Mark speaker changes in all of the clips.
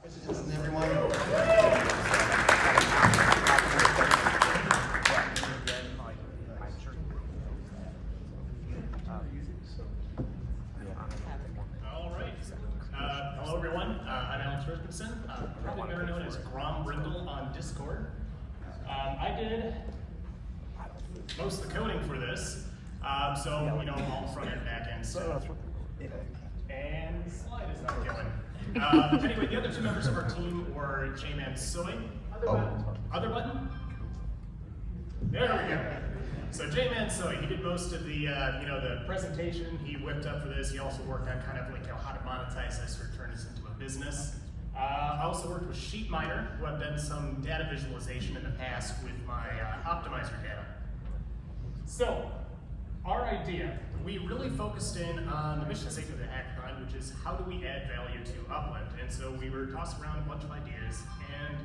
Speaker 1: Congratulations, everyone.
Speaker 2: All right. Hello, everyone. I'm Rosenstein, probably better known as Grom Brindle on Discord. I did most of the coding for this, so all front end, back end stuff. And the slide is not going. Anyway, the other two members of our team were J-Man Soy. Other button? There we go. So J-Man Soy, he did most of the the presentation he whipped up for this. He also worked on kind of like how to monetize this or turn this into a business. I also worked with SheetMiner, who I've done some data visualization in the past with my optimizer data. So, our idea, we really focused in on the mission statement of the hackathon, which is how do we add value to Upland? And so we were tossing around a bunch of ideas, and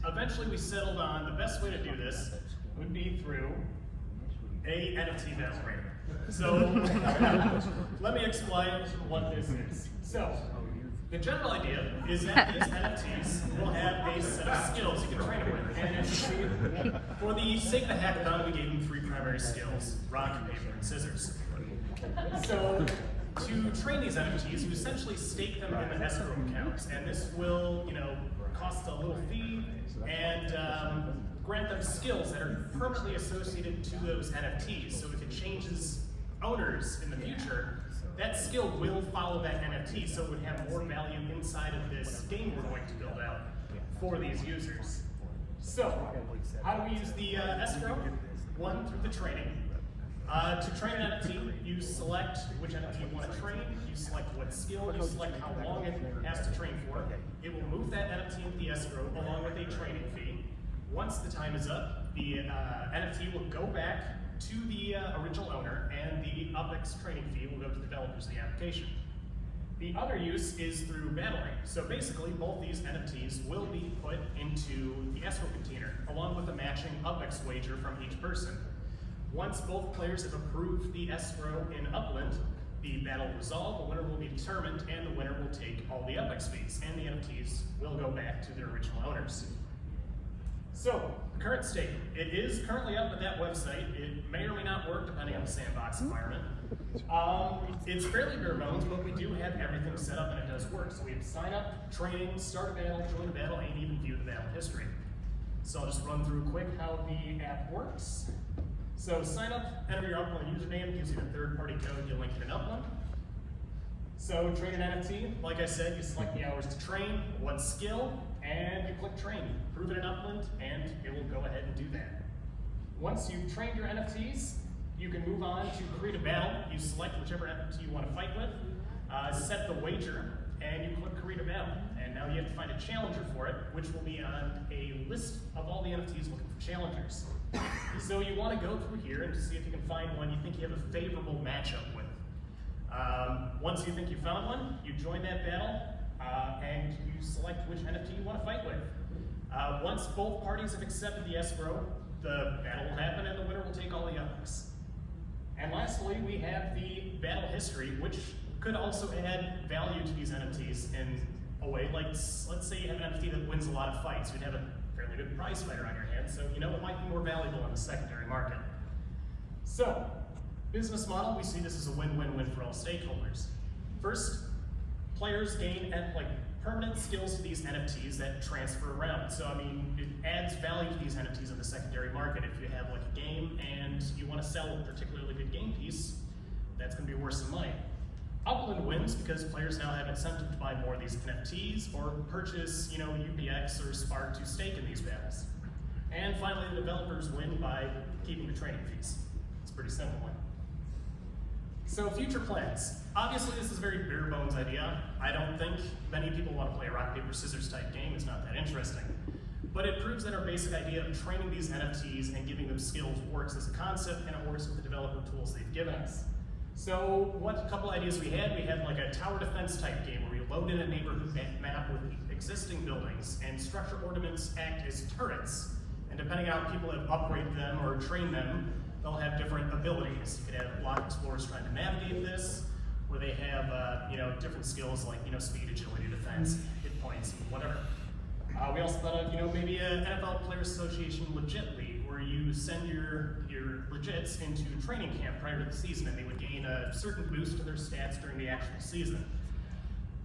Speaker 2: eventually we settled on the best way to do this would be through a NFT Battle Arena. So, let me explain what this is. So, the general idea is that these NFTs will have a set of skills you can train them with. And for the sake of the hackathon, we gave them 3 primary skills: rock, paper, and scissors. So to train these NFTs, you essentially stake them in the escrow accounts. And this will, cost a little fee and grant them skills that are permanently associated to those NFTs. So if it changes owners in the future, that skill will follow that NFT, so it would have more value inside of this game we're going to build out for these users. So, how do we use the escrow? One, through the training. To train an NFT, you select which NFT you want to train, you select what skill, you select how long it has to train for. It will move that NFT into the escrow along with a training fee. Once the time is up, the NFT will go back to the original owner, and the UpX training fee will go to the developers of the application. The other use is through battling. So basically, both these NFTs will be put into the escrow container, along with a matching UpX wager from each person. Once both players have approved the escrow in Upland, the battle will resolve, the winner will be determined, and the winner will take all the UpX fees, and the NFTs will go back to their original owners. So, the current state. It is currently up at that website. It may or may not work depending on the sandbox environment. It's fairly bare bones, but we do have everything set up and it does work. So we have sign up, training, start a battle, join the battle, and even view the battle history. So I'll just run through quick how the app works. So sign up, enter your Upland username, gives you the third-party code, you link it in Upland. So train an NFT, like I said, you select the hours to train, what skill, and you click train. Prove it in Upland, and it will go ahead and do that. Once you've trained your NFTs, you can move on to create a battle. You select whichever NFT you want to fight with, set the wager, and you click create a battle. And now you have to find a challenger for it, which will be on a list of all the NFTs looking for challengers. So you want to go through here and see if you can find one you think you have a favorable matchup with. Once you think you found one, you join that battle, and you select which NFT you want to fight with. Once both parties have accepted the escrow, the battle will happen and the winner will take all the UpX. And lastly, we have the battle history, which could also add value to these NFTs in a way like, let's say you have an NFT that wins a lot of fights. You'd have a fairly good prize fighter on your hands, so it might be more valuable in the secondary market. So, business model, we see this as a win-win-win for all stakeholders. First, players gain permanent skills to these NFTs that transfer around. So it adds value to these NFTs in the secondary market. If you have a game and you want to sell a particularly good game piece, that's going to be worth some money. Upland wins because players now have incentive to buy more of these NFTs or purchase, UPX or Spark to stake in these battles. And finally, the developers win by keeping the training fees. It's a pretty simple one. So future plans. Obviously this is a very bare bones idea. I don't think many people want to play a rock, paper, scissors type game. It's not that interesting. But it proves that our basic idea of training these NFTs and giving them skills works as a concept, and it works with the developer tools they've given us. So what couple ideas we had like a tower defense type game where we load in a neighborhood map with existing buildings and structure ornaments act as turrets. And depending on how people have upgraded them or trained them, they'll have different abilities. You could have block explorers trying to navigate this, where they have different skills like speed, agility, defense, hit points, whatever. We also thought of maybe an NFL Players Association legit league where you send your legits into training camp prior to the season, and they would gain a certain boost to their stats during the actual season.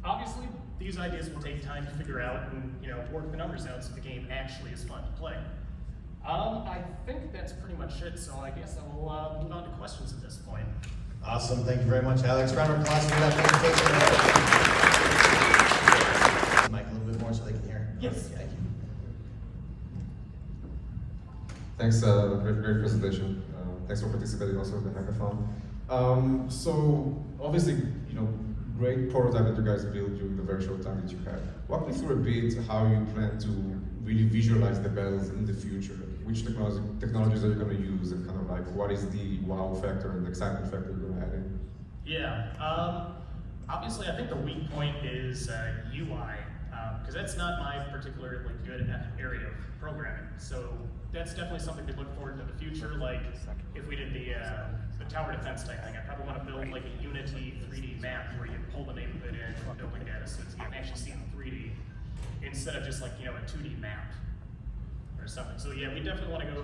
Speaker 2: Obviously, these ideas will take time to figure out and work the numbers out so the game actually is fun to play. I think that's pretty much it, so I guess I will move on to questions at this point.
Speaker 1: Awesome, thank you very much, Alex. Round of applause for that presentation. Mic a little bit more so they can hear.
Speaker 2: Yes.
Speaker 1: Thank you.
Speaker 3: Thanks, great presentation. Thanks for participating also in the hackathon. So obviously, great prototype that you guys built during the very short time that you had. Walk me through a bit how you plan to really visualize the battles in the future. Which technologies are you going to use, and kind of like what is the wow factor and the excitement factor you're going to add in?
Speaker 2: Yeah, obviously I think the weak point is UI, because that's not my particularly good area of programming. So that's definitely something to look forward to in the future. Like if we did the tower defense type thing, I probably want to build like a Unity 3D map where you pull the neighborhood in from building data so you can actually see in 3D instead of just like a 2D map or something. So yeah, we definitely want to go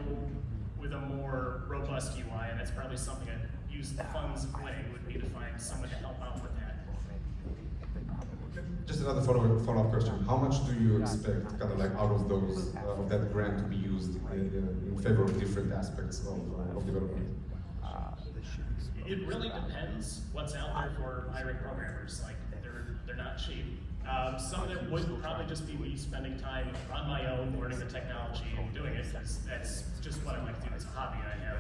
Speaker 2: with a more robust UI, and that's probably something I'd use the funds of winning would be to find someone to help out with that.
Speaker 3: Just another follow-up question. How much do you expect, kind of like out of those, of that grant to be used in favor of different aspects of development?
Speaker 2: It really depends what's out there for hiring programmers. Like they're not cheap. Some of it would probably just be me spending time on my own, learning the technology and doing it, because that's just what I like to do as a hobby I have.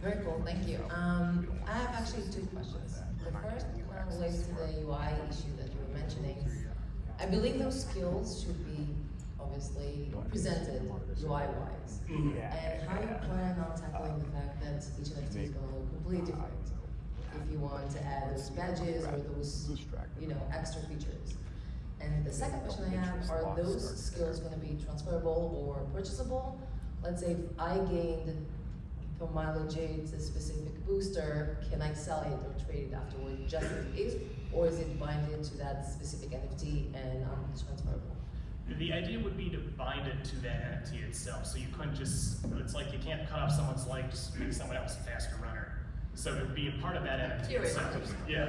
Speaker 4: Very cool, thank you. I have actually two questions. The first one relates to the UI issue that you were mentioning. I believe those skills should be obviously presented UI-wise. And how you plan on tackling the fact that each NFT is going to look completely different? If you want to add those badges or those, extra features. And the second question I have, are those skills going to be transferable or purchasable? Let's say if I gained from my legit a specific booster, can I sell it or trade it afterward just as it is? Or is it binded to that specific NFT and transferable?
Speaker 2: The idea would be to bind it to that NFT itself, so you couldn't just, it's like you can't cut off someone's leg just to make someone else a faster runner. So it would be a part of that NFT itself. Yeah.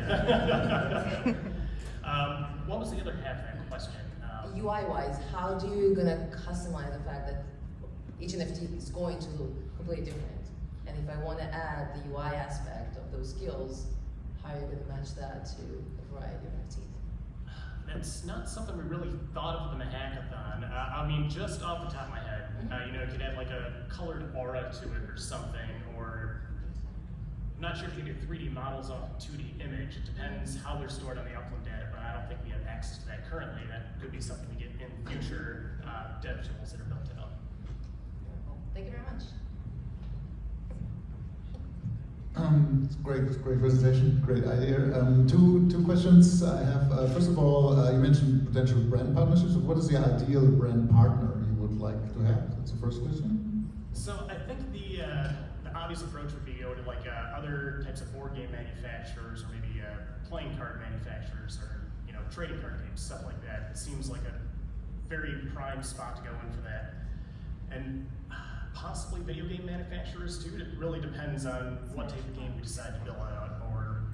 Speaker 2: What was the other half of that question?
Speaker 4: UI-wise, how do you gonna customize the fact that each NFT is going to look completely different? And if I want to add the UI aspect of those skills, how are you going to match that to a variety of NFTs?
Speaker 2: That's not something we really thought of in the hackathon. I mean, just off the top of my head, you could add like a colored aura to it or something, or I'm not sure if you can get 3D models off a 2D image. It depends how they're stored on the Upland data, but I don't think we have access to that currently. That could be something we get in future dev tools that are built out.
Speaker 4: Thank you very much.
Speaker 5: Great presentation, great idea. Two questions I have. First of all, you mentioned potential brand partnerships. What is the ideal brand partner you would like to have? That's the first question.
Speaker 2: So I think the obvious approach would be go to like other types of board game manufacturers, or maybe playing card manufacturers, or trading card games, stuff like that. It seems like a very prime spot to go in for that. And possibly video game manufacturers too. It really depends on what type of game we decide to build out, or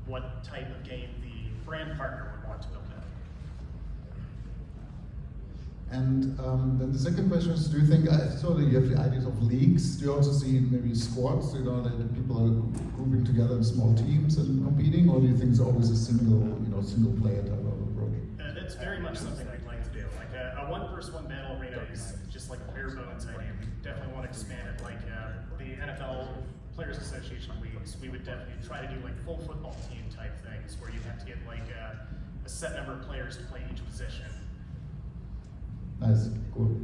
Speaker 2: what type of game the brand partner would want to build out.
Speaker 5: And then the second question is, do you think, I saw that you have the ideas of leagues. Do you also see maybe squads, that people are grouping together in small teams and competing, or do you think it's always a single player type of approach?
Speaker 2: That's very much something I'd like to do. Like a one-versus-one battle arena is just like a bare bones idea. We definitely want to expand it like the NFL Players Association leagues. We would definitely try to do like full football team type things where you have to get like a set number of players to play each position.
Speaker 5: Nice, cool.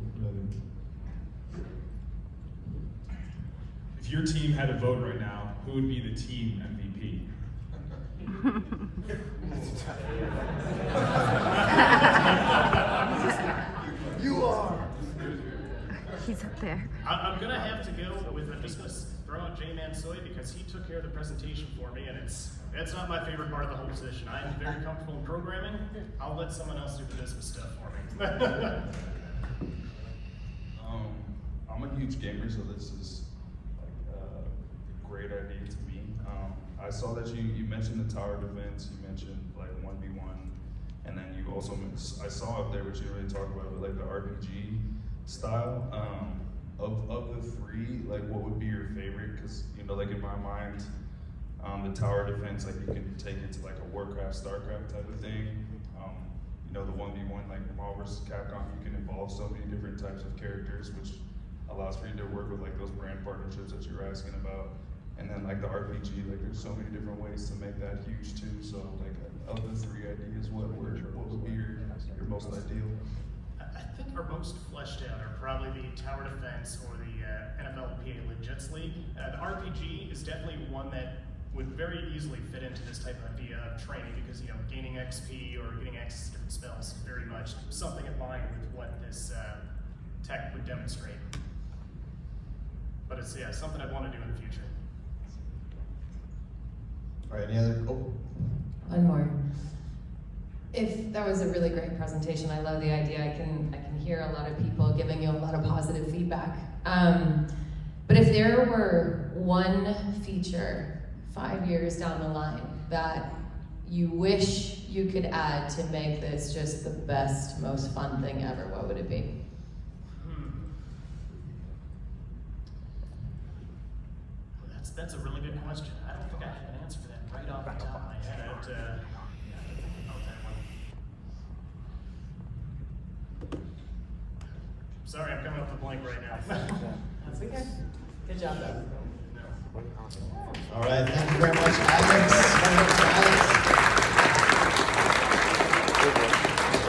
Speaker 6: If your team had a vote right now, who would be the team MVP?
Speaker 5: You are!
Speaker 7: He's up there.
Speaker 2: I'm gonna have to go with, I'm just gonna throw out Jay Mansoy because he took care of the presentation for me, and it's not my favorite part of the whole position. I am very comfortable in programming. I'll let someone else do the business stuff for me.
Speaker 7: I'm a huge gamer, so this is like a great idea to me. I saw that you mentioned the tower defense, you mentioned like 1v1, and then you also, I saw up there, but you didn't really talk about it, like the RPG style. Of the three, like what would be your favorite? Because, you know, like in my mind, the tower defense, like you can take it to like a Warcraft, Starcraft type of thing. You know, the 1v1, like Marvel vs. Capcom, you can involve so many different types of characters, which allows for you to work with like those brand partnerships that you were asking about. And then like the RPG, like there's so many different ways to make that huge too. So like of the three ideas, what would be your most ideal?
Speaker 2: I think our most fleshed out are probably the tower defense or the NFLPA Legits League. The RPG is definitely one that would very easily fit into this type of idea of training because, you know, gaining XP or getting access to different spells is very much something in line with what this tech would demonstrate. But it's, yeah, something I'd want to do in the future.
Speaker 1: All right, any other,
Speaker 8: One more. That was a really great presentation. I love the idea. I can hear a lot of people giving you a lot of positive feedback. But if there were one feature 5 years down the line that you wish you could add to make this just the best, most fun thing ever, what would it be?
Speaker 2: That's a really good question. I don't think I have an answer for that right off the top of my head. I have to out that one. Sorry, I'm coming up with a blank right now.
Speaker 8: That's okay. Good job, though.
Speaker 1: all right, thank you very much, Alex.